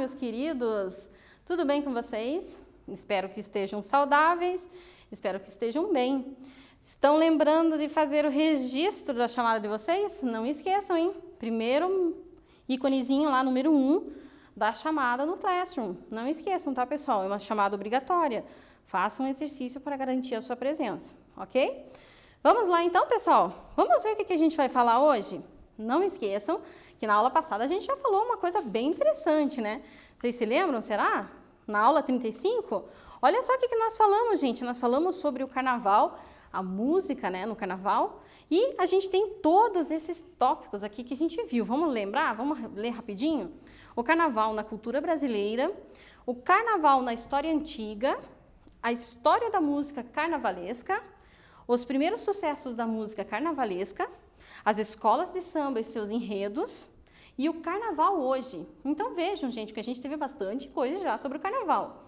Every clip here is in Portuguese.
meus queridos! Tudo bem com vocês? Espero que estejam saudáveis, espero que estejam bem. Estão lembrando de fazer o registro da chamada de vocês? Não esqueçam, hein? Primeiro íconezinho lá, número 1, da chamada no Classroom. Não esqueçam, tá, pessoal? É uma chamada obrigatória. Façam um exercício para garantir a sua presença, ok? Vamos lá então, pessoal? Vamos ver o que a gente vai falar hoje? Não esqueçam que na aula passada a gente já falou uma coisa bem interessante, né? Vocês se lembram, será? Na aula 35? Olha só o que nós falamos, gente. Nós falamos sobre o carnaval, a música, né, no carnaval. E a gente tem todos esses tópicos aqui que a gente viu. Vamos lembrar? Vamos ler rapidinho? O carnaval na cultura brasileira, o carnaval na história antiga, a história da música carnavalesca, os primeiros sucessos da música carnavalesca, as escolas de samba e seus enredos e o carnaval hoje. Então vejam, gente, que a gente teve bastante coisa já sobre o carnaval.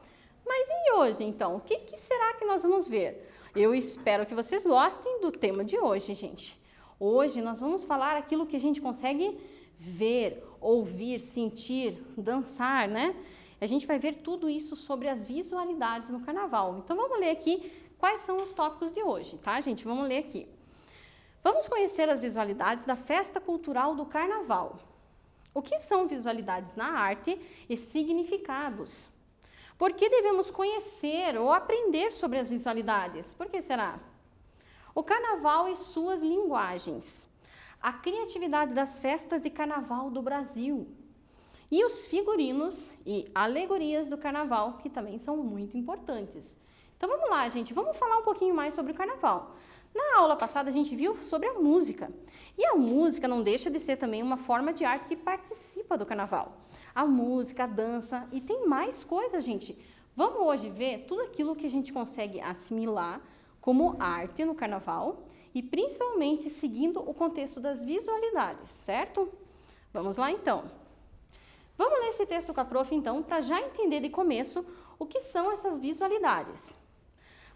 Mas e hoje, então? O que será que nós vamos ver? Eu espero que vocês gostem do tema de hoje, gente. Hoje nós vamos falar aquilo que a gente consegue ver, ouvir, sentir, dançar, né? A gente vai ver tudo isso sobre as visualidades no carnaval. Então vamos ler aqui quais são os tópicos de hoje, tá, gente? Vamos ler aqui. Vamos conhecer as visualidades da festa cultural do carnaval. O que são visualidades na arte e significados? Por que devemos conhecer ou aprender sobre as visualidades? Por que será? O carnaval e suas linguagens. A criatividade das festas de carnaval do Brasil. E os figurinos e alegorias do carnaval, que também são muito importantes. Então vamos lá, gente, vamos falar um pouquinho mais sobre o carnaval. Na aula passada a gente viu sobre a música. E a música não deixa de ser também uma forma de arte que participa do carnaval. A música, a dança e tem mais coisas, gente. Vamos hoje ver tudo aquilo que a gente consegue assimilar como arte no carnaval e principalmente seguindo o contexto das visualidades, certo? Vamos lá então. Vamos ler esse texto com a prof então para já entender de começo o que são essas visualidades.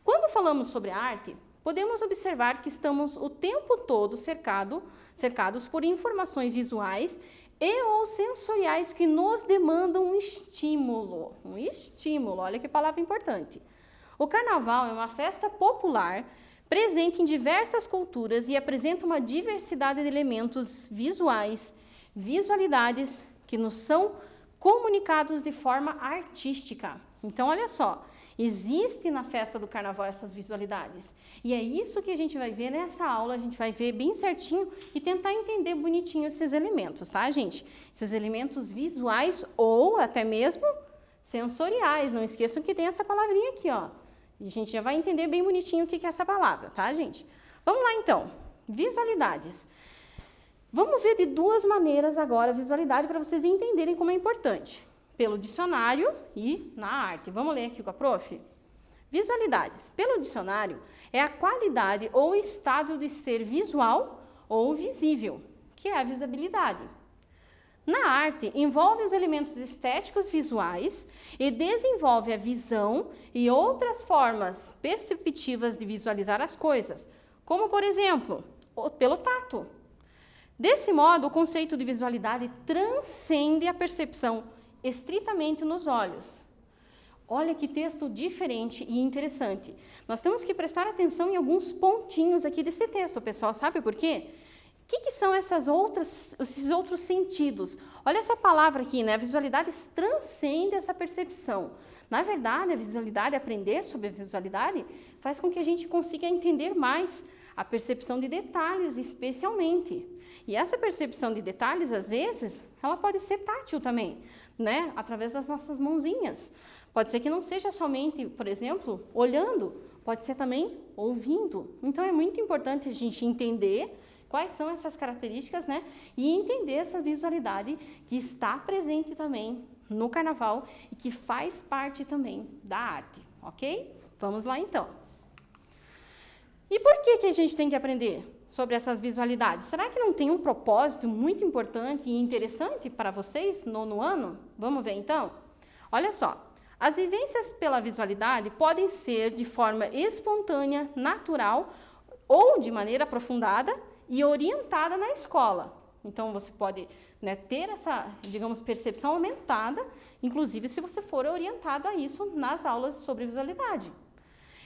Quando falamos sobre arte, podemos observar que estamos o tempo todo cercados por informações visuais e ou sensoriais que nos demandam um estímulo. Um estímulo, olha que palavra importante. O carnaval é uma festa popular presente em diversas culturas e apresenta uma diversidade de elementos visuais, visualidades que nos são comunicados de forma artística. Então, olha só. Existe na festa do carnaval essas visualidades. E é isso que a gente vai ver nessa aula, a gente vai ver bem certinho e tentar entender bonitinho esses elementos, tá, gente? Esses elementos visuais ou até mesmo sensoriais. Não esqueçam que tem essa palavrinha aqui, ó. E a gente já vai entender bem bonitinho o que é essa palavra, tá, gente? Vamos lá, então. Visualidades. Vamos ver de duas maneiras agora a visualidade para vocês entenderem como é importante. Pelo dicionário e na arte. Vamos ler aqui com a prof? Visualidades. Pelo dicionário, é a qualidade ou estado de ser visual ou visível, que é a visibilidade. Na arte, envolve os elementos estéticos visuais e desenvolve a visão e outras formas perceptivas de visualizar as coisas, como, por exemplo, pelo tato. Desse modo, o conceito de visualidade transcende a percepção estritamente nos olhos. Olha que texto diferente e interessante. Nós temos que prestar atenção em alguns pontinhos aqui desse texto, pessoal. Sabe por quê? O que são esses outros sentidos? Olha essa palavra aqui, né? A visualidade transcende essa percepção. Na verdade, a visualidade, aprender sobre a visualidade, faz com que a gente consiga entender mais a percepção de detalhes, especialmente. E essa percepção de detalhes, às vezes, ela pode ser tátil também, né? Através das nossas mãozinhas. Pode ser que não seja somente, por exemplo, olhando, pode ser também ouvindo. Então, é muito importante a gente entender quais são essas características, né? E entender essa visualidade que está presente também no carnaval e que faz parte também da arte, ok? Vamos lá, então. E por que a gente tem que aprender sobre essas visualidades? Será que não tem um propósito muito importante e interessante para vocês no ano? Vamos ver então? Olha só, as vivências pela visualidade podem ser de forma espontânea, natural ou de maneira aprofundada e orientada na escola. Então, você pode, né, ter essa, digamos, percepção aumentada, inclusive se você for orientado a isso nas aulas sobre visualidade.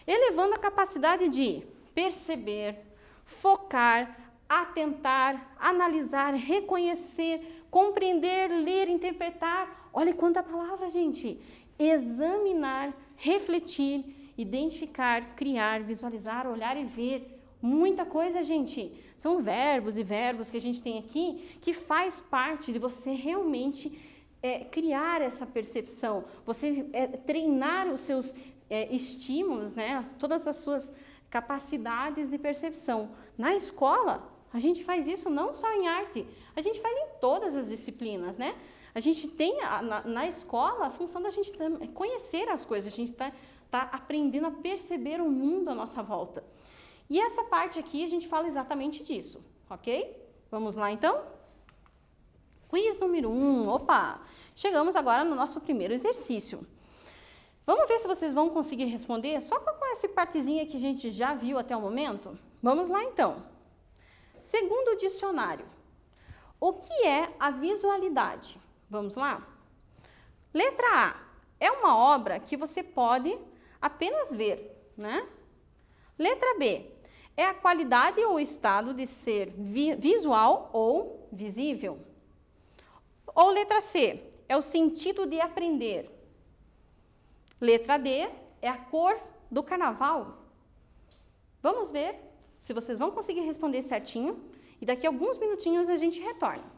Elevando a capacidade de perceber, focar, atentar, analisar, reconhecer, compreender, ler, interpretar. Olha quanta palavra, gente! Examinar, refletir, identificar, criar, visualizar, olhar e ver. Muita coisa, gente. São verbos e verbos que a gente tem aqui que faz parte de você realmente criar essa percepção, você treinar os seus estímulos, né? Todas as suas capacidades de percepção. Na escola, a gente faz isso não só em arte, a gente faz em todas as disciplinas, né? A gente tem na escola a função da gente conhecer as coisas, a gente tá aprendendo a perceber o mundo à nossa volta. E essa parte aqui a gente fala exatamente disso, ok? Vamos lá então? Quiz número 1. Opa! Chegamos agora no nosso primeiro exercício. Vamos ver se vocês vão conseguir responder só com essa partezinha que a gente já viu até o momento? Vamos lá então. Segundo o dicionário, o que é a visualidade? Vamos lá? Letra A. É uma obra que você pode apenas ver, né? Letra B. É a qualidade ou estado de ser visual ou visível. Ou letra C. É o sentido de aprender. Letra D. É a cor do carnaval. Vamos ver se vocês vão conseguir responder certinho. E daqui a alguns minutinhos a gente retorna.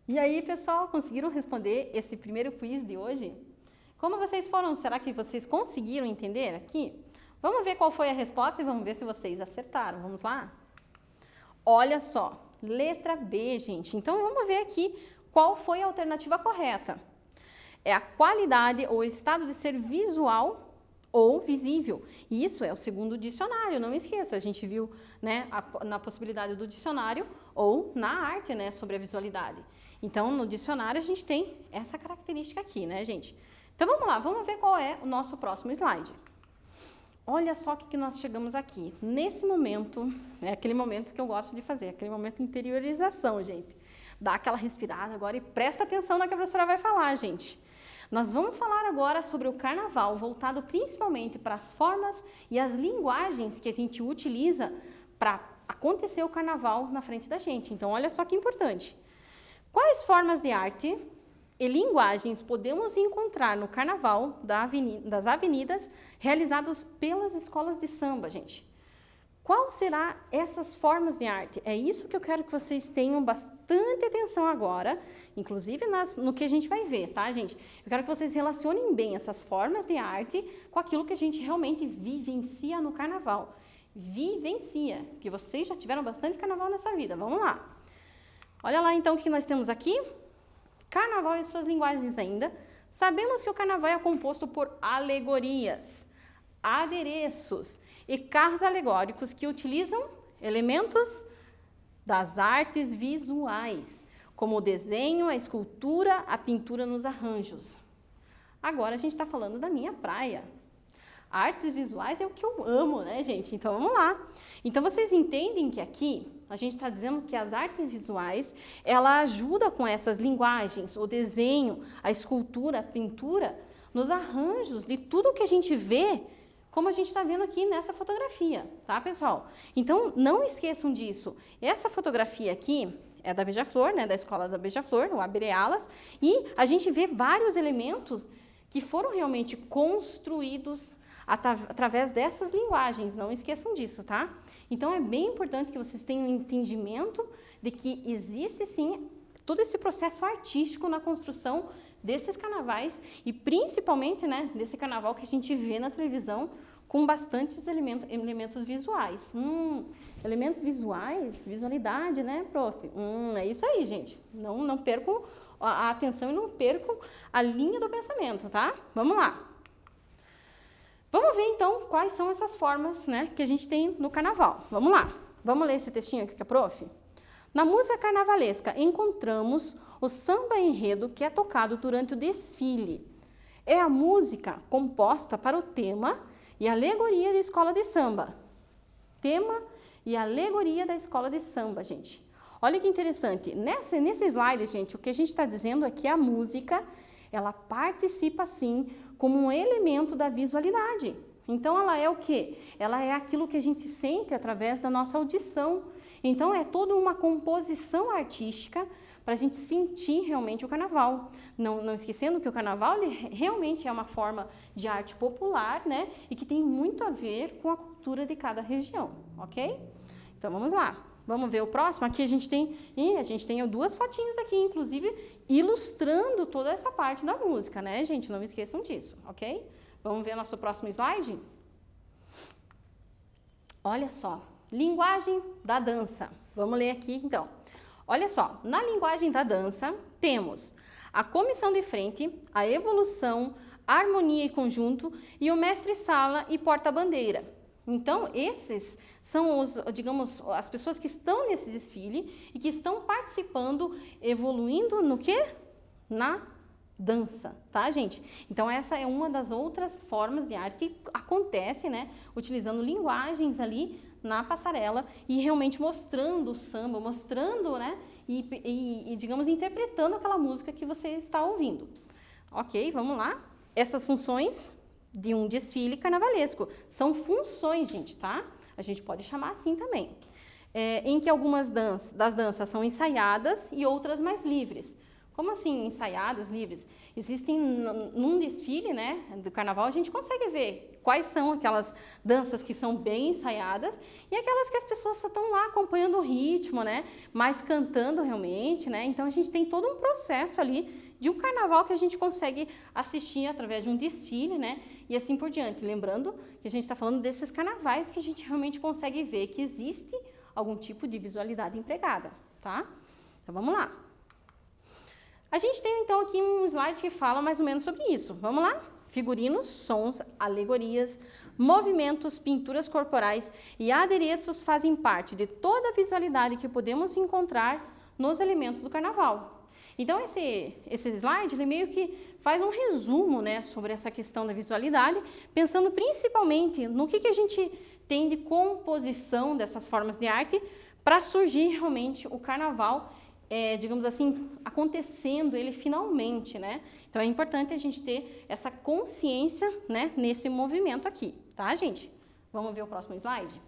E aí, pessoal, conseguiram responder esse primeiro quiz de hoje? Como vocês foram? Será que vocês conseguiram entender aqui? Vamos ver qual foi a resposta e vamos ver se vocês acertaram. Vamos lá? Olha só, letra B, gente. Então, vamos ver aqui qual foi a alternativa correta. É a qualidade ou estado de ser visual ou visível. Isso é o segundo dicionário, não esqueça. A gente viu, né, na possibilidade do dicionário ou na arte, né, sobre a visualidade. Então, no dicionário, a gente tem essa característica aqui, né, gente? Então, vamos lá, vamos ver qual é o nosso próximo slide. Olha só o que nós chegamos aqui. Nesse momento, é aquele momento que eu gosto de fazer, aquele momento de interiorização, gente. Dá aquela respirada agora e presta atenção no que a professora vai falar, gente. Nós vamos falar agora sobre o carnaval, voltado principalmente para as formas e as linguagens que a gente utiliza para acontecer o carnaval na frente da gente. Então, olha só que importante. Quais formas de arte e linguagens podemos encontrar no carnaval das avenidas realizados pelas escolas de samba, gente? Qual será essas formas de arte? É isso que eu quero que vocês tenham bastante atenção agora, inclusive no que a gente vai ver, tá, gente? Eu quero que vocês relacionem bem essas formas de arte com aquilo que a gente realmente vivencia no carnaval. Vivencia, que vocês já tiveram bastante carnaval nessa vida. Vamos lá. Olha lá, então, o que nós temos aqui. Carnaval e suas linguagens ainda. Sabemos que o carnaval é composto por alegorias, adereços e carros alegóricos que utilizam elementos das artes visuais, como o desenho, a escultura, a pintura nos arranjos. Agora a gente está falando da minha praia. Artes visuais é o que eu amo, né, gente? Então, vamos lá. Então, vocês entendem que aqui a gente está dizendo que as artes visuais, ela ajuda com essas linguagens, o desenho, a escultura, a pintura, nos arranjos de tudo que a gente vê, como a gente está vendo aqui nessa fotografia, tá, pessoal? Então, não esqueçam disso. Essa fotografia aqui é da Beija-Flor, né, da escola da Beija-Flor, o Abre Alas, e a gente vê vários elementos que foram realmente construídos através dessas linguagens, não esqueçam disso, tá? Então, é bem importante que vocês tenham um entendimento de que existe, sim, todo esse processo artístico na construção desses carnavais e, principalmente, né, desse carnaval que a gente vê na televisão com bastantes elementos visuais. Elementos visuais, visualidade, né, prof? É isso aí, gente. Não percam a atenção e não percam a linha do pensamento, tá? Vamos lá. Vamos ver, então, quais são essas formas, né, que a gente tem no carnaval. Vamos lá. Vamos ler esse textinho aqui, que é prof? Na música carnavalesca, encontramos o samba enredo que é tocado durante o desfile. É a música composta para o tema e alegoria da escola de samba. Tema e alegoria da escola de samba, gente. Olha que interessante. Nesse slide, gente, o que a gente está dizendo é que a música, ela participa, sim, como um elemento da visualidade. Então, ela é o quê? Ela é aquilo que a gente sente através da nossa audição. Então, é toda uma composição artística para a gente sentir realmente o carnaval. Não esquecendo que o carnaval ele realmente é uma forma de arte popular, né? E que tem muito a ver com a cultura de cada região, ok? Então, vamos lá. Vamos ver o próximo? Aqui a gente tem duas fotinhas aqui, inclusive, ilustrando toda essa parte da música, né, gente? Não esqueçam disso, ok? Vamos ver nosso próximo slide? Olha só, linguagem da dança. Vamos ler aqui, então. Olha só, na linguagem da dança, temos a comissão de frente, a evolução, a harmonia e conjunto e o mestre-sala e porta-bandeira. Então, esses são as pessoas que estão nesse desfile e que estão participando, evoluindo no quê? Na dança, tá, gente? Então, essa é uma das outras formas de arte que acontece, né? Utilizando linguagens ali na passarela e realmente mostrando o samba, mostrando, né? E digamos, interpretando aquela música que você está ouvindo. Ok, vamos lá. Essas funções de um desfile carnavalesco são funções, gente, tá? A gente pode chamar assim também. Em que algumas das danças são ensaiadas e outras mais livres. Como assim ensaiadas, livres? Existem, num desfile, né, do carnaval, a gente consegue ver quais são aquelas danças que são bem ensaiadas e aquelas que as pessoas só estão lá acompanhando o ritmo, né, mas cantando realmente, né. Então a gente tem todo um processo ali de um carnaval que a gente consegue assistir através de um desfile, né, e assim por diante. Lembrando que a gente está falando desses carnavais que a gente realmente consegue ver que existe algum tipo de visualidade empregada, tá? Então vamos lá. A gente tem então aqui um slide que fala mais ou menos sobre isso. Vamos lá? Figurinos, sons, alegorias, movimentos, pinturas corporais e adereços fazem parte de toda a visualidade que podemos encontrar nos elementos do carnaval. Então esse slide ele meio que faz um resumo, né, sobre essa questão da visualidade, pensando principalmente no que a gente tem de composição dessas formas de arte para surgir realmente o carnaval, digamos assim, acontecendo ele finalmente, né? Então é importante a gente ter essa consciência, né, nesse movimento aqui, tá, gente? Vamos ver o próximo slide?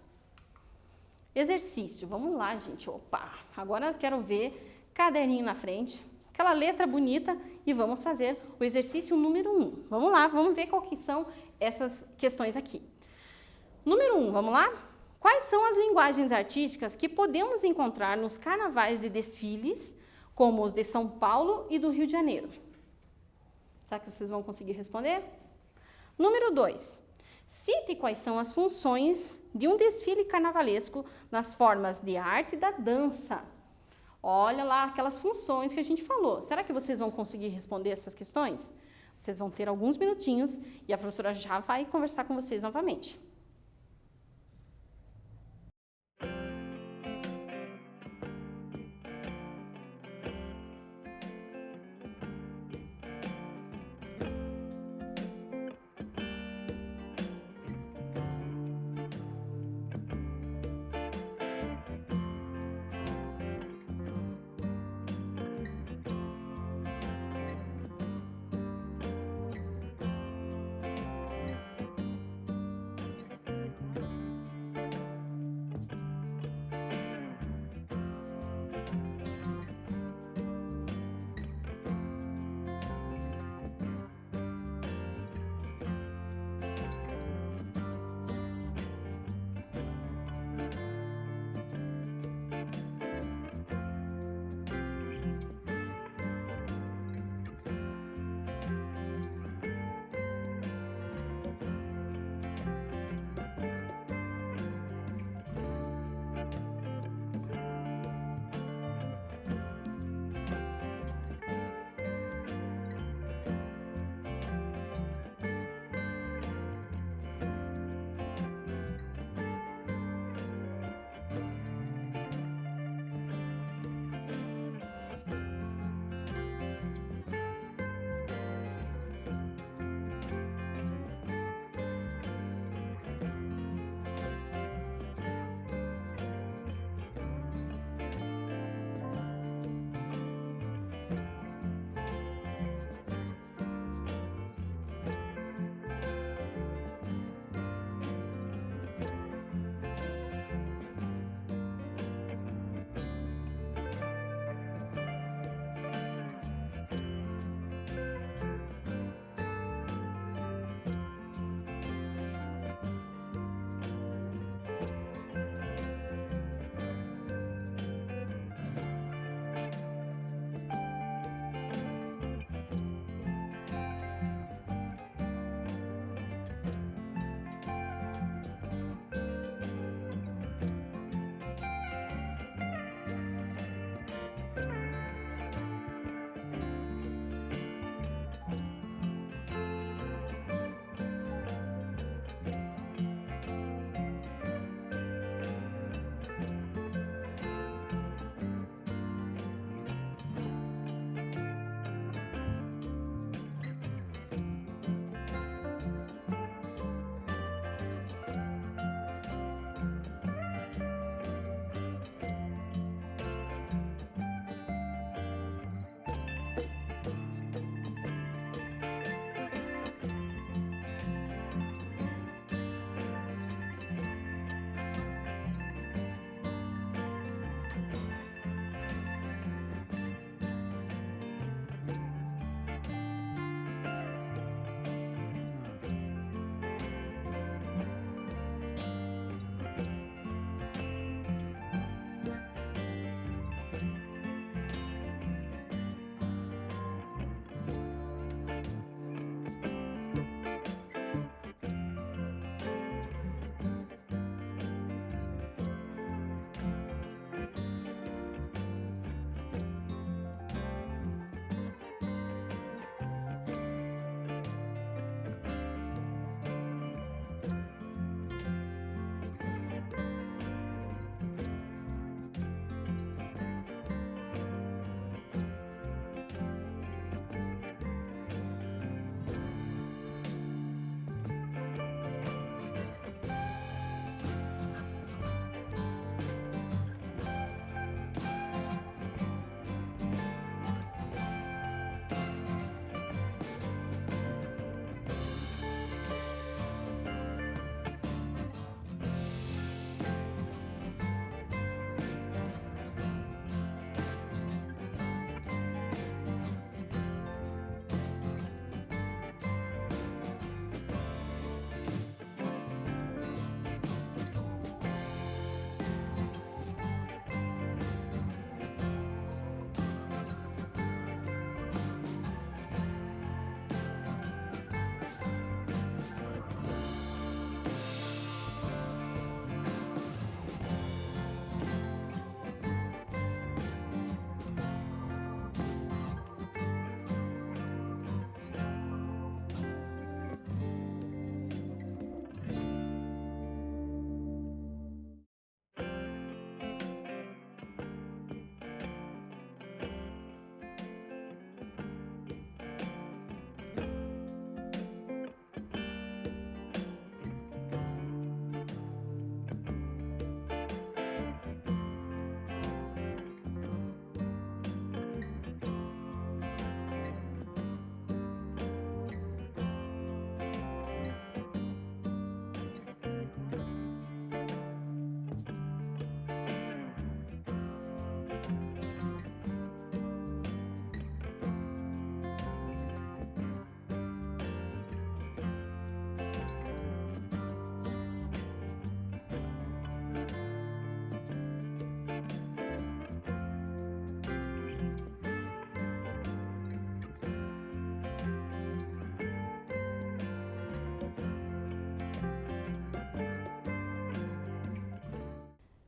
Exercício, vamos lá, gente. Opa, agora eu quero ver caderninho na frente, aquela letra bonita e vamos fazer o exercício número 1. Vamos lá, vamos ver qual que são essas questões aqui. Número 1, vamos lá? Quais são as linguagens artísticas que podemos encontrar nos carnavais e desfiles, como os de São Paulo e do Rio de Janeiro? Será que vocês vão conseguir responder? Número 2, cite quais são as funções de um desfile carnavalesco nas formas de arte da dança. Olha lá aquelas funções que a gente falou. Será que vocês vão conseguir responder essas questões? Vocês vão ter alguns minutinhos e a professora já vai conversar com vocês novamente.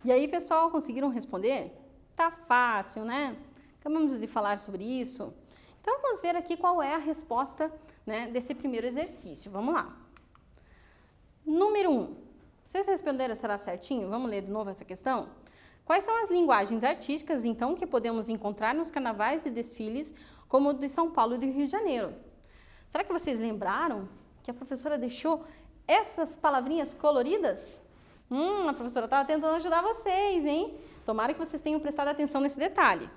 E aí, pessoal, conseguiram responder? Tá fácil, né? Acabamos de falar sobre isso. Então, vamos ver aqui qual é a resposta, né, desse primeiro exercício. Vamos lá. Número 1. Vocês responderam, será certinho? Vamos ler de novo essa questão? Quais são as linguagens artísticas, então, que podemos encontrar nos carnavais e desfiles, como o de São Paulo e do Rio de Janeiro? Será que vocês lembraram que a professora deixou essas palavrinhas coloridas? A professora estava tentando ajudar vocês, hein? Tomara que vocês tenham prestado atenção nesse detalhe.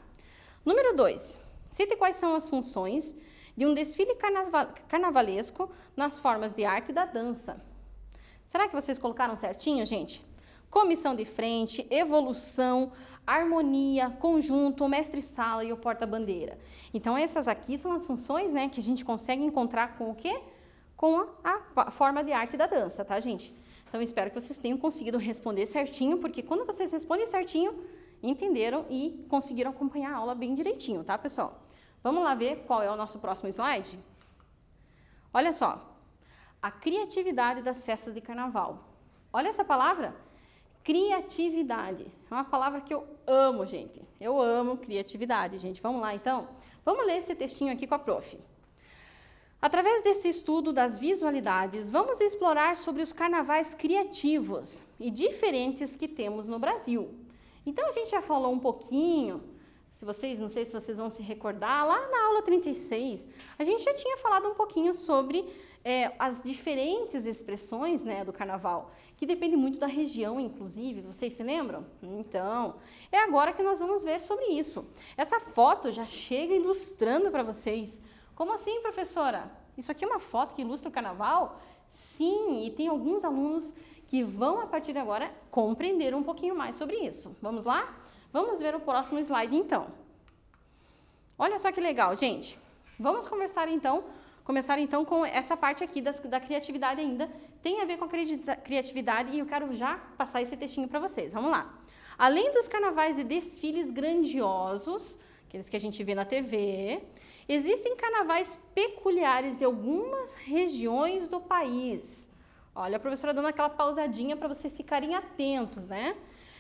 Número 2. Cite quais são as funções de um desfile carnavalesco nas formas de arte e da dança. Será que vocês colocaram certinho, gente? Comissão de frente, evolução, harmonia, conjunto, mestre-sala e o porta-bandeira. Então, essas aqui são as funções, né, que a gente consegue encontrar com o quê? Com a forma de arte da dança, tá, gente? Então, espero que vocês tenham conseguido responder certinho, porque quando vocês respondem certinho, entenderam e conseguiram acompanhar a aula bem direitinho, tá, pessoal? Vamos lá ver qual é o nosso próximo slide? Olha só, a criatividade das festas de carnaval. Olha essa palavra, criatividade. É uma palavra que eu amo, gente. Eu amo criatividade, gente. Vamos lá, então? Vamos ler esse textinho aqui com a prof. Através desse estudo das visualidades, vamos explorar sobre os carnavais criativos e diferentes que temos no Brasil. Então, a gente já falou um pouquinho, não sei se vocês vão se recordar, lá na aula 36, a gente já tinha falado um pouquinho sobre as diferentes expressões, né, do carnaval, que depende muito da região, inclusive, vocês se lembram? Então, é agora que nós vamos ver sobre isso. Essa foto já chega ilustrando para vocês. Como assim, professora? Isso aqui é uma foto que ilustra o carnaval? Sim, e tem alguns alunos que vão, a partir de agora, compreender um pouquinho mais sobre isso. Vamos lá? Vamos ver o próximo slide, então. Olha só que legal, gente. Vamos começar, então, com essa parte aqui da criatividade ainda. Tem a ver com a criatividade e eu quero já passar esse textinho para vocês. Vamos lá. Além dos carnavais e desfiles grandiosos, aqueles que a gente vê na TV, existem carnavais peculiares de algumas regiões do país. Olha, a professora dando aquela pausadinha para vocês ficarem atentos, né?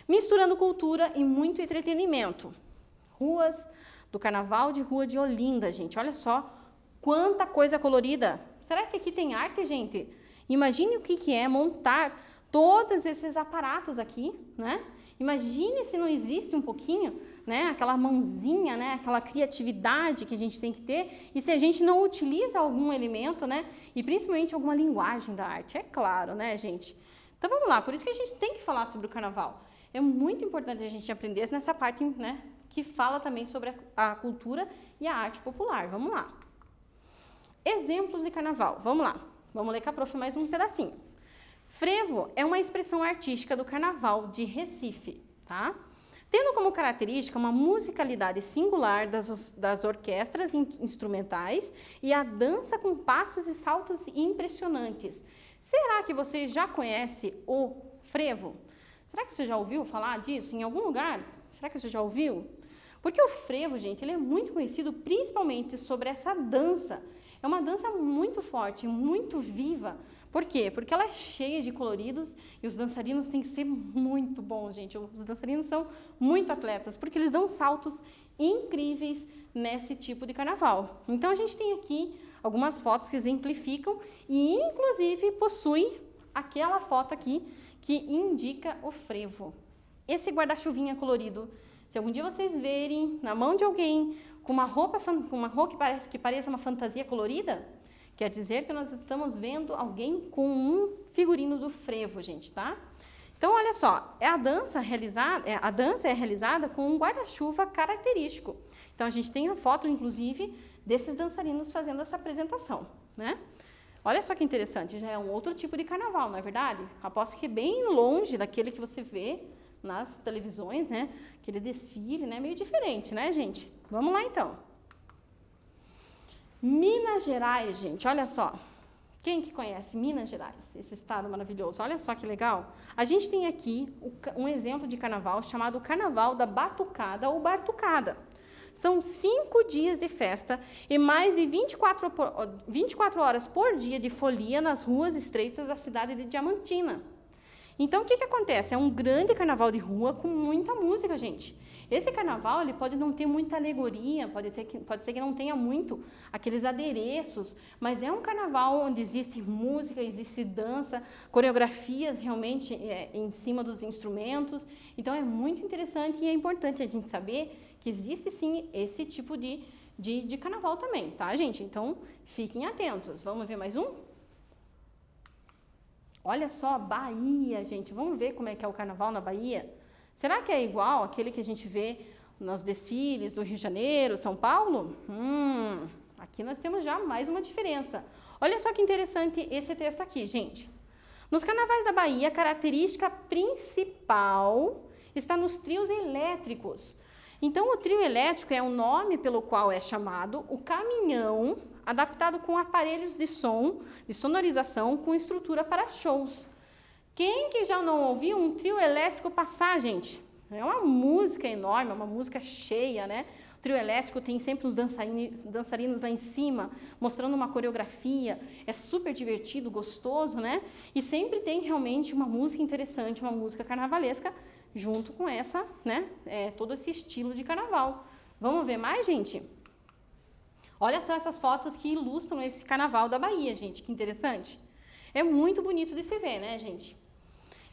Misturando cultura e muito entretenimento. Ruas do Carnaval de Rua de Olinda, gente. Olha só quanta coisa colorida. Será que aqui tem arte, gente? Imagine o que é montar todos esses aparatos aqui, né? Imagine se não existe um pouquinho, né? Aquela mãozinha, né? Aquela criatividade que a gente tem que ter. E se a gente não utiliza algum elemento, né? E principalmente alguma linguagem da arte, é claro, né, gente? Então vamos lá, por isso que a gente tem que falar sobre o carnaval. É muito importante a gente aprender nessa parte, né, que fala também sobre a cultura e a arte popular. Vamos lá. Exemplos de carnaval. Vamos lá. Vamos ler com a prof mais um pedacinho. Frevo é uma expressão artística do carnaval de Recife, tá? Tendo como característica uma musicalidade singular das orquestras instrumentais e a dança com passos e saltos impressionantes. Será que você já conhece o frevo? Será que você já ouviu falar disso em algum lugar? Será que você já ouviu? Porque o frevo, gente, ele é muito conhecido principalmente sobre essa dança. É uma dança muito forte, muito viva. Por quê? Porque ela é cheia de coloridos e os dançarinos têm que ser muito bons, gente. Os dançarinos são muito atletas, porque eles dão saltos incríveis nesse tipo de carnaval. Então, a gente tem aqui algumas fotos que exemplificam e, inclusive, possui aquela foto aqui que indica o frevo. Esse guarda-chuvinha colorido, se algum dia vocês verem na mão de alguém com uma roupa que pareça uma fantasia colorida, quer dizer que nós estamos vendo alguém com um figurino do frevo, gente, tá? Então, olha só, a dança é realizada com um guarda-chuva característico. Então, a gente tem a foto, inclusive, desses dançarinos fazendo essa apresentação, né? Olha só que interessante, já é um outro tipo de carnaval, não é verdade? Aposto que é bem longe daquele que você vê nas televisões, né? Aquele desfile, né? Meio diferente, né, gente? Vamos lá, então. Minas Gerais, gente, olha só. Quem que conhece Minas Gerais, esse estado maravilhoso? Olha só que legal. A gente tem aqui um exemplo de carnaval chamado Carnaval da Batucada ou Bartucada. São 5 dias de festa e mais de 24 horas por dia de folia nas ruas estreitas da cidade de Diamantina. Então, o que acontece? É um grande carnaval de rua com muita música, gente. Esse carnaval, ele pode não ter muita alegoria, pode ser que não tenha muito aqueles adereços, mas é um carnaval onde existe música, existe dança, coreografias realmente em cima dos instrumentos. Então, é muito interessante e é importante a gente saber que existe sim esse tipo de carnaval também, tá, gente? Então, fiquem atentos. Vamos ver mais um? Olha só, Bahia, gente. Vamos ver como é que é o carnaval na Bahia? Será que é igual àquele que a gente vê nos desfiles do Rio de Janeiro, São Paulo? Aqui nós temos já mais uma diferença. Olha só que interessante esse texto aqui, gente. Nos carnavais da Bahia, a característica principal está nos trios elétricos. Então, o trio elétrico é o nome pelo qual é chamado o caminhão adaptado com aparelhos de som, de sonorização, com estrutura para shows. Quem que já não ouviu um trio elétrico passar, gente? É uma música enorme, uma música cheia, né? O trio elétrico tem sempre os dançarinos lá em cima, mostrando uma coreografia. É super divertido, gostoso, né? E sempre tem realmente uma música interessante, uma música carnavalesca, junto com essa, né? Todo esse estilo de carnaval. Vamos ver mais, gente? Olha só essas fotos que ilustram esse carnaval da Bahia, gente, que interessante. É muito bonito de se ver, né, gente?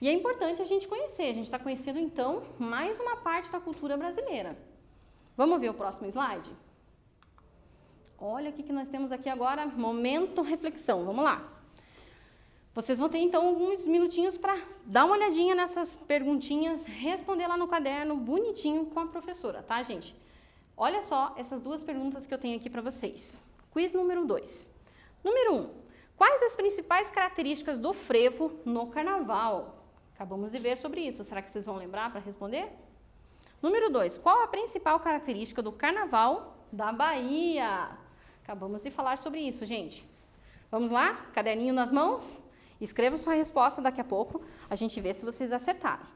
E é importante a gente conhecer. A gente está conhecendo, então, mais uma parte da cultura brasileira. Vamos ver o próximo slide? Olha o que nós temos aqui agora, momento reflexão. Vamos lá. Vocês vão ter, então, alguns minutinhos para dar uma olhadinha nessas perguntinhas, responder lá no caderno, bonitinho, com a professora, tá, gente? Olha só essas duas perguntas que eu tenho aqui para vocês. Quiz número 2. Número 1. Quais as principais características do frevo no carnaval? Acabamos de ver sobre isso. Será que vocês vão lembrar para responder? Número 2. Qual a principal característica do carnaval da Bahia? Acabamos de falar sobre isso, gente. Vamos lá? Caderninho nas mãos? Escreva sua resposta daqui a pouco, a gente vê se vocês acertaram.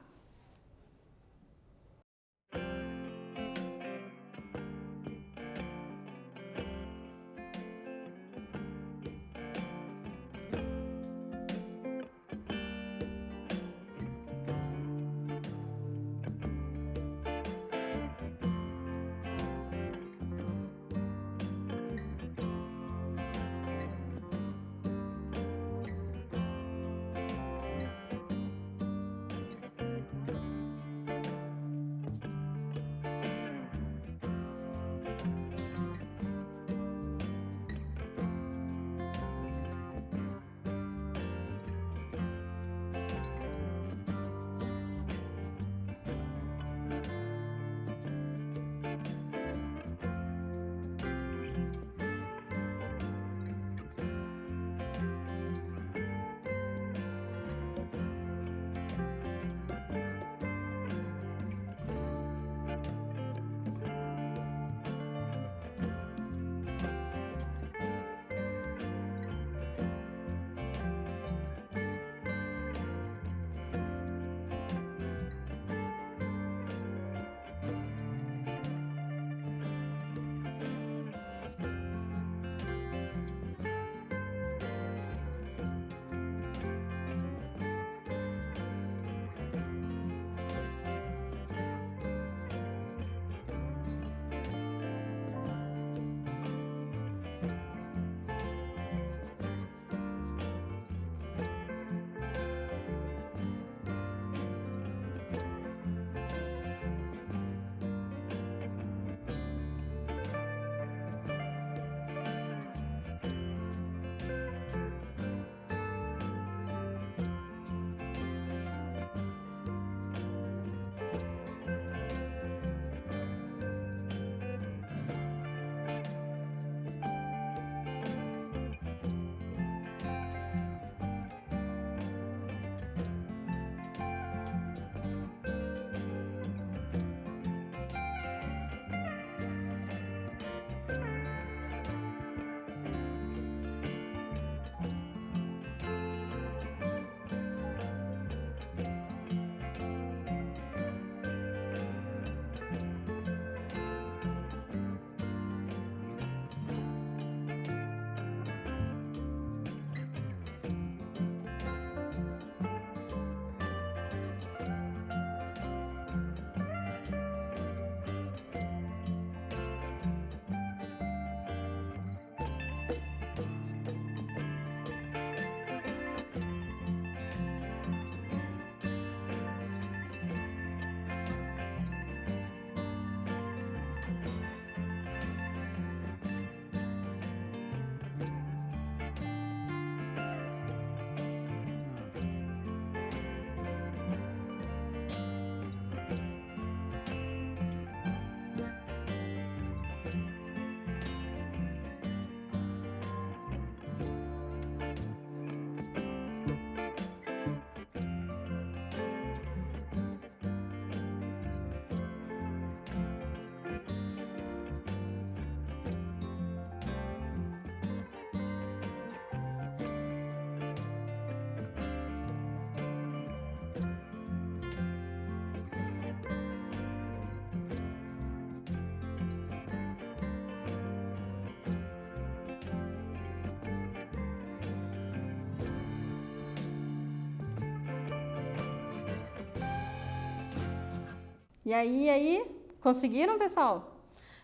E aí, conseguiram, pessoal?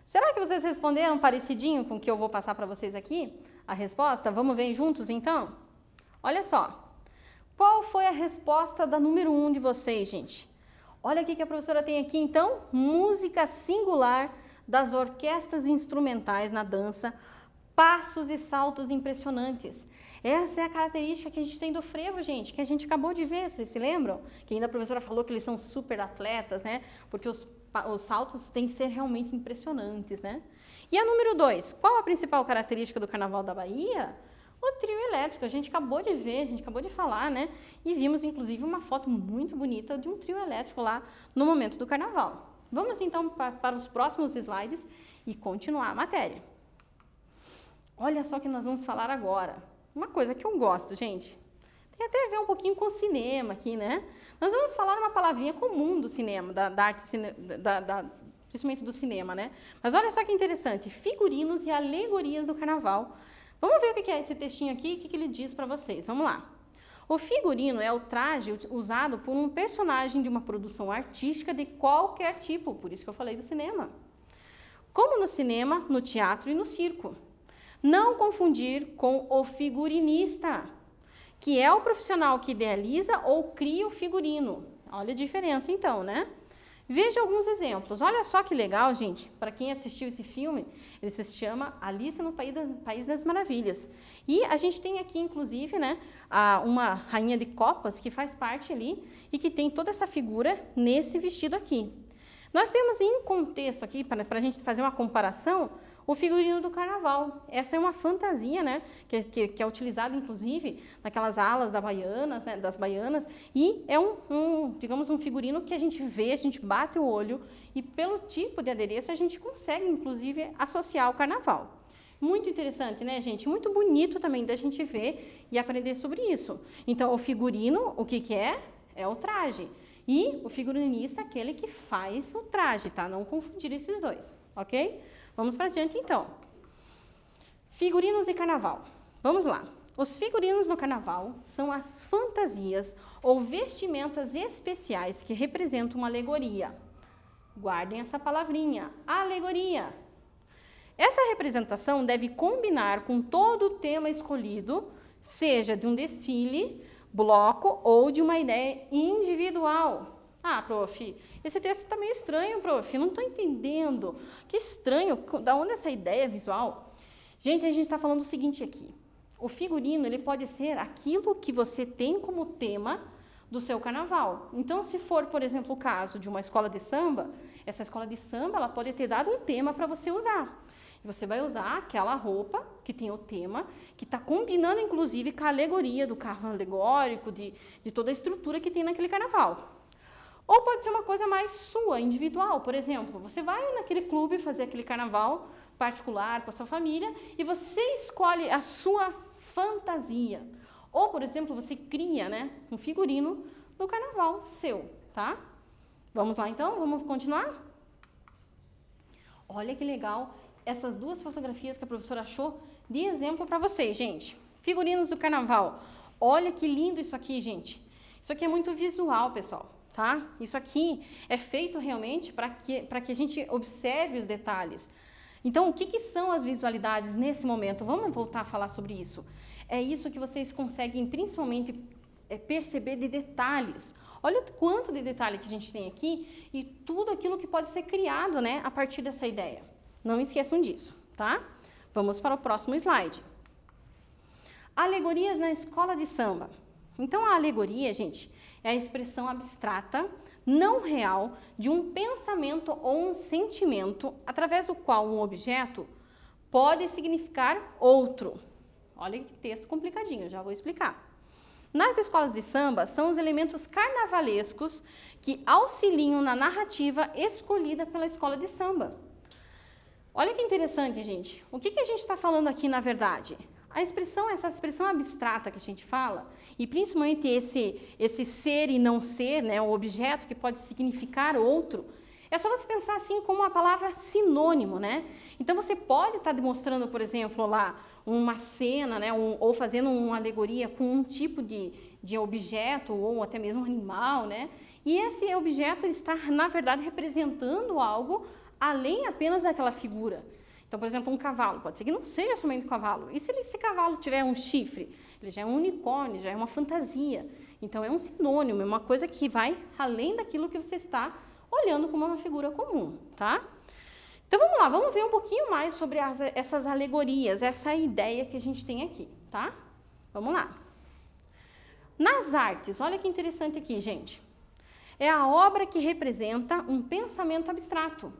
Será que vocês responderam parecidinho com o que eu vou passar para vocês aqui? A resposta? Vamos ver juntos, então? Olha só. Qual foi a resposta da número 1 de vocês, gente? Olha o que a professora tem aqui, então. Música singular das orquestras instrumentais na dança, passos e saltos impressionantes. Essa é a característica que a gente tem do frevo, gente, que a gente acabou de ver, vocês se lembram? Que ainda a professora falou que eles são super atletas, né? Porque os saltos têm que ser realmente impressionantes, né? E a número 2, qual a principal característica do Carnaval da Bahia? O trio elétrico, a gente acabou de ver, a gente acabou de falar, né? E vimos, inclusive, uma foto muito bonita de um trio elétrico lá no momento do Carnaval. Vamos, então, para os próximos slides e continuar a matéria. Olha só o que nós vamos falar agora. Uma coisa que eu gosto, gente, tem até a ver um pouquinho com o cinema aqui, né? Nós vamos falar uma palavrinha comum do cinema, da arte, principalmente do cinema, né? Mas olha só que interessante, figurinos e alegorias do Carnaval. Vamos ver o que é esse textinho aqui, o que ele diz para vocês. Vamos lá. O figurino é o traje usado por um personagem de uma produção artística de qualquer tipo, por isso que eu falei do cinema. Como no cinema, no teatro e no circo. Não confundir com o figurinista, que é o profissional que idealiza ou cria o figurino. Olha a diferença então, né? Veja alguns exemplos. Olha só que legal, gente. Para quem assistiu esse filme, ele se chama Alice no País das Maravilhas. E a gente tem aqui, inclusive, né, uma rainha de copas que faz parte ali e que tem toda essa figura nesse vestido aqui. Nós temos em contexto aqui, para a gente fazer uma comparação, o figurino do Carnaval. Essa é uma fantasia, né, que é utilizada, inclusive, naquelas alas das baianas, e é digamos, um figurino que a gente vê, a gente bate o olho, e pelo tipo de adereço a gente consegue, inclusive, associar ao Carnaval. Muito interessante, né, gente? Muito bonito também da gente ver e aprender sobre isso. Então, o figurino, o que é? É o traje. E o figurinista, aquele que faz o traje, tá? Não confundir esses dois, ok? Vamos para adiante, então. Figurinos de Carnaval. Vamos lá. Os figurinos no Carnaval são as fantasias ou vestimentas especiais que representam uma alegoria. Guardem essa palavrinha, alegoria. Essa representação deve combinar com todo o tema escolhido, seja de um desfile, bloco ou de uma ideia individual. Ah, prof, esse texto está meio estranho, prof, não estou entendendo. Que estranho, da onde essa ideia visual? Gente, a gente está falando o seguinte aqui. O figurino, ele pode ser aquilo que você tem como tema do seu carnaval. Então, se for, por exemplo, o caso de uma escola de samba, essa escola de samba, ela pode ter dado um tema para você usar. E você vai usar aquela roupa que tem o tema, que está combinando, inclusive, com a alegoria do carro alegórico, de toda a estrutura que tem naquele carnaval. Ou pode ser uma coisa mais sua, individual. Por exemplo, você vai naquele clube fazer aquele carnaval particular com a sua família e você escolhe a sua fantasia. Ou, por exemplo, você cria, né, um figurino do carnaval seu, tá? Vamos lá, então? Vamos continuar? Olha que legal essas duas fotografias que a professora achou de exemplo para vocês, gente. Figurinos do carnaval. Olha que lindo isso aqui, gente. Isso aqui é muito visual, pessoal. Tá? Isso aqui é feito realmente para que a gente observe os detalhes. Então, o que são as visualidades nesse momento? Vamos voltar a falar sobre isso. É isso que vocês conseguem principalmente perceber de detalhes. Olha o quanto de detalhe que a gente tem aqui e tudo aquilo que pode ser criado, né, a partir dessa ideia. Não esqueçam disso, tá? Vamos para o próximo slide. Alegorias na escola de samba. Então, a alegoria, gente, é a expressão abstrata, não real, de um pensamento ou um sentimento através do qual um objeto pode significar outro. Olha que texto complicadinho, já vou explicar. Nas escolas de samba, são os elementos carnavalescos que auxiliam na narrativa escolhida pela escola de samba. Olha que interessante, gente. O que a gente está falando aqui, na verdade? Essa expressão abstrata que a gente fala, e principalmente esse ser e não ser, né, o objeto que pode significar outro, é só você pensar assim como uma palavra sinônimo, né? Então você pode estar demonstrando, por exemplo, lá uma cena, né, ou fazendo uma alegoria com um tipo de objeto ou até mesmo um animal, né? E esse objeto está, na verdade, representando algo além apenas daquela figura. Então, por exemplo, um cavalo, pode ser que não seja somente um cavalo. E se esse cavalo tiver um chifre? Ele já é um unicórnio, já é uma fantasia. Então, é um sinônimo, é uma coisa que vai além daquilo que você está olhando como uma figura comum, tá? Então, vamos lá, vamos ver um pouquinho mais sobre essas alegorias, essa ideia que a gente tem aqui, tá? Vamos lá. Nas artes, olha que interessante aqui, gente. É a obra que representa um pensamento abstrato.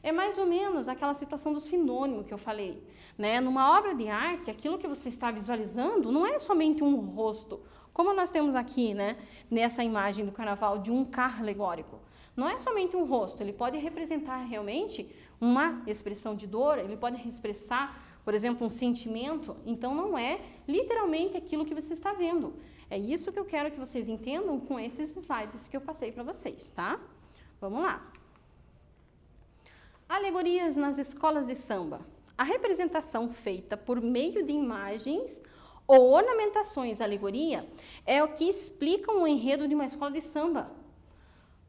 É mais ou menos aquela situação do sinônimo que eu falei, né? Numa obra de arte, aquilo que você está visualizando não é somente um rosto, como nós temos aqui, né? Nessa imagem do carnaval de um carro alegórico. Não é somente um rosto, ele pode representar realmente uma expressão de dor, ele pode expressar, por exemplo, um sentimento. Então, não é literalmente aquilo que você está vendo. É isso que eu quero que vocês entendam com esses slides que eu passei para vocês, tá? Vamos lá. Alegorias nas escolas de samba. A representação feita por meio de imagens ou ornamentações alegoria é o que explica o enredo de uma escola de samba.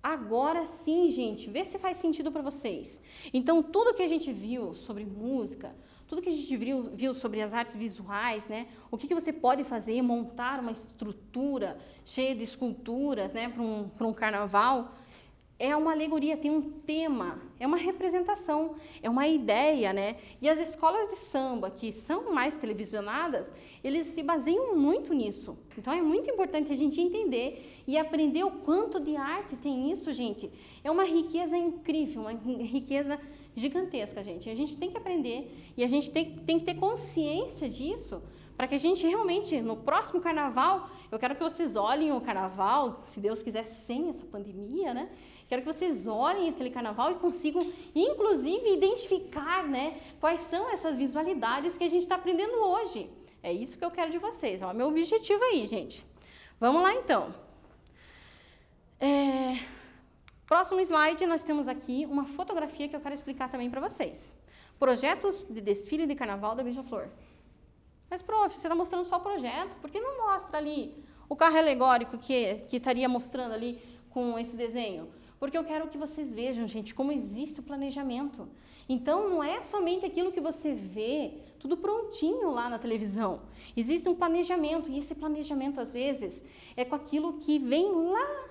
Agora sim, gente, vê se faz sentido para vocês. Então, tudo que a gente viu sobre música, tudo que a gente viu sobre as artes visuais, né? O que você pode fazer, montar uma estrutura cheia de esculturas, né? Para um carnaval. É uma alegoria, tem um tema, é uma representação, é uma ideia, né? E as escolas de samba, que são mais televisionadas, eles se baseiam muito nisso. Então, é muito importante a gente entender e aprender o quanto de arte tem isso, gente. É uma riqueza incrível, uma riqueza gigantesca, gente. A gente tem que aprender e a gente tem que ter consciência disso para que a gente realmente, no próximo carnaval, eu quero que vocês olhem o carnaval, se Deus quiser, sem essa pandemia, né? Quero que vocês olhem aquele carnaval e consigam, inclusive, identificar, né, quais são essas visualidades que a gente está aprendendo hoje. É isso que eu quero de vocês, ó, meu objetivo aí, gente. Vamos lá, então. Próximo slide, nós temos aqui uma fotografia que eu quero explicar também para vocês. Projetos de desfile de carnaval da Beija-Flor. Mas, prof, você está mostrando só o projeto, por que não mostra ali o carro alegórico que estaria mostrando ali com esse desenho? Porque eu quero que vocês vejam, gente, como existe o planejamento. Então, não é somente aquilo que você vê, tudo prontinho lá na televisão. Existe um planejamento, e esse planejamento, às vezes, é com aquilo que vem lá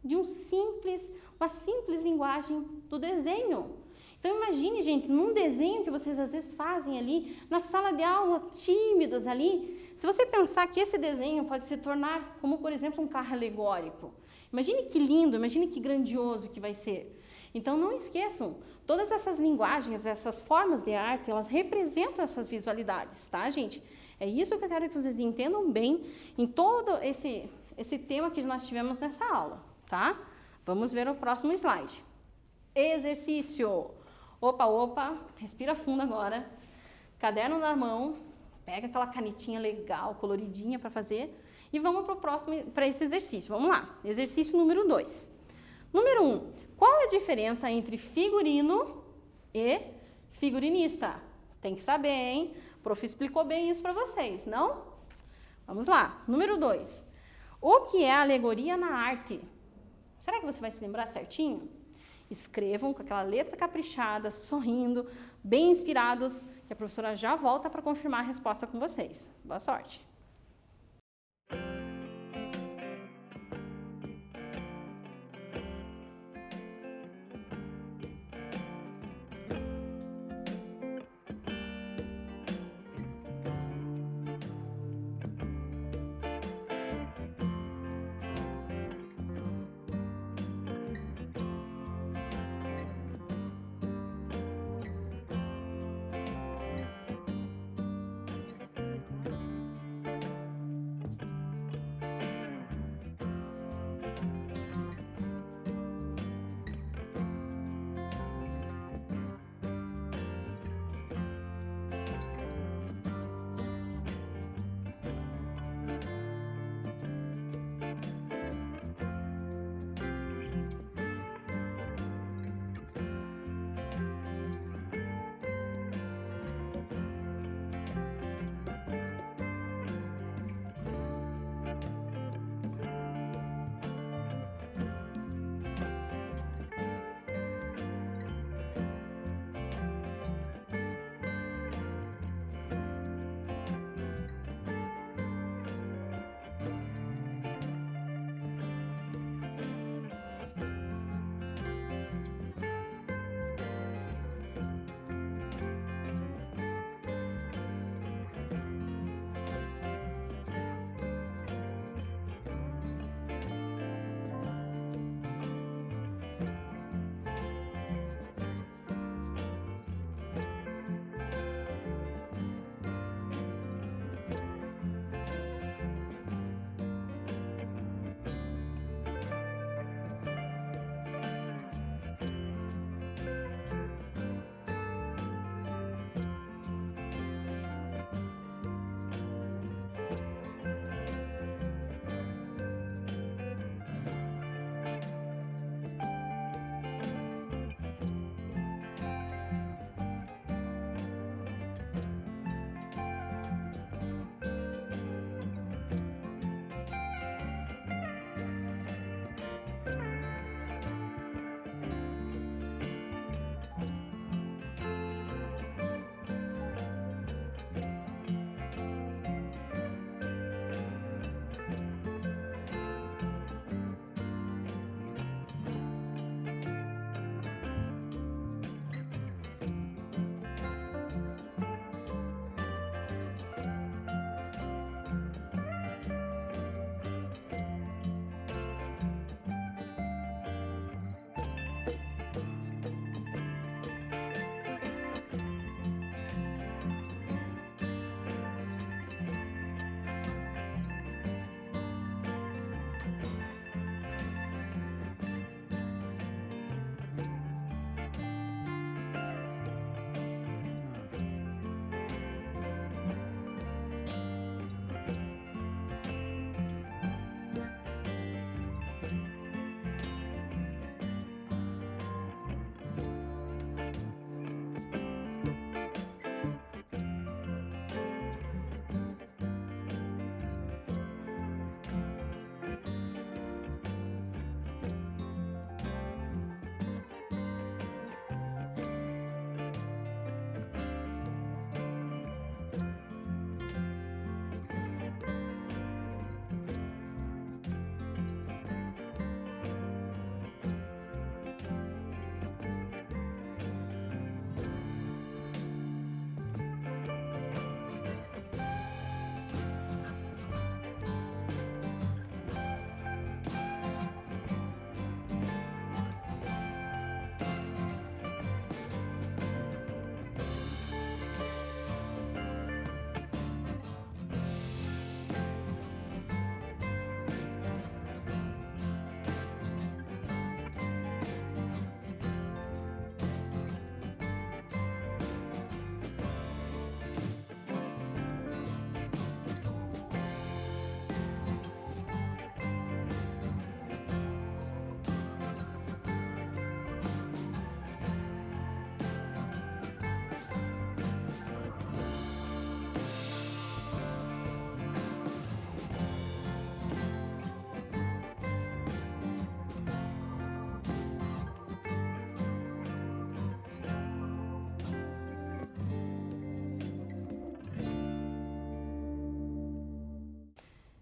de uma simples linguagem do desenho. Então, imagine, gente, num desenho que vocês, às vezes, fazem ali, na sala de aula, tímidos ali, se você pensar que esse desenho pode se tornar como, por exemplo, um carro alegórico. Imagine que lindo, imagine que grandioso que vai ser. Então, não esqueçam, todas essas linguagens, essas formas de arte, elas representam essas visualidades, tá, gente? É isso que eu quero que vocês entendam bem em todo esse tema que nós tivemos nessa aula, tá? Vamos ver o próximo slide. Exercício. Opa, respira fundo agora. Caderno na mão, pega aquela canetinha legal, coloridinha para fazer. E vamos para esse exercício. Vamos lá. Exercício número 2. Número 1. Qual é a diferença entre figurino e figurinista? Tem que saber, hein? O prof explicou bem isso para vocês, não? Vamos lá. Número 2. O que é alegoria na arte? Será que você vai se lembrar certinho? Escrevam com aquela letra caprichada, sorrindo, bem inspirados, que a professora já volta para confirmar a resposta com vocês. Boa sorte!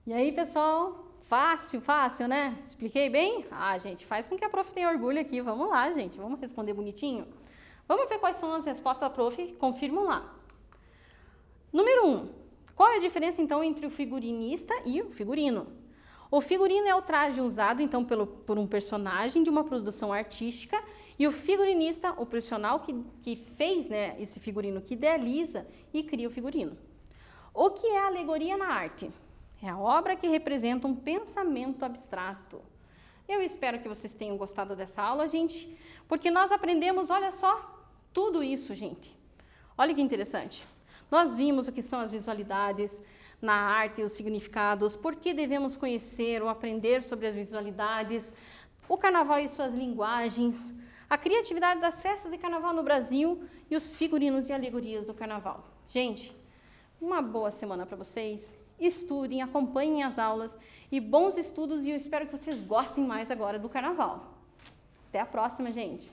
E aí, pessoal? Fácil, fácil, né? Expliquei bem? Ah, gente, faz com que a prof tenha orgulho aqui. Vamos lá, gente. Vamos responder bonitinho? Vamos ver quais são as respostas da prof. Confirmam lá. Número 1. Qual é a diferença, então, entre o figurinista e o figurino? O figurino é o traje usado, então, por um personagem de uma produção artística, e o figurinista, o profissional que fez, né, esse figurino, que idealiza e cria o figurino. O que é alegoria na arte? É a obra que representa um pensamento abstrato. Eu espero que vocês tenham gostado dessa aula, gente, porque nós aprendemos, olha só, tudo isso, gente. Olha que interessante. Nós vimos o que são as visualidades na arte e os significados, por que devemos conhecer ou aprender sobre as visualidades, o carnaval e suas linguagens, a criatividade das festas de carnaval no Brasil e os figurinos e alegorias do carnaval. Gente, uma boa semana para vocês. Estudem, acompanhem as aulas e bons estudos, e eu espero que vocês gostem mais agora do carnaval. Até a próxima, gente!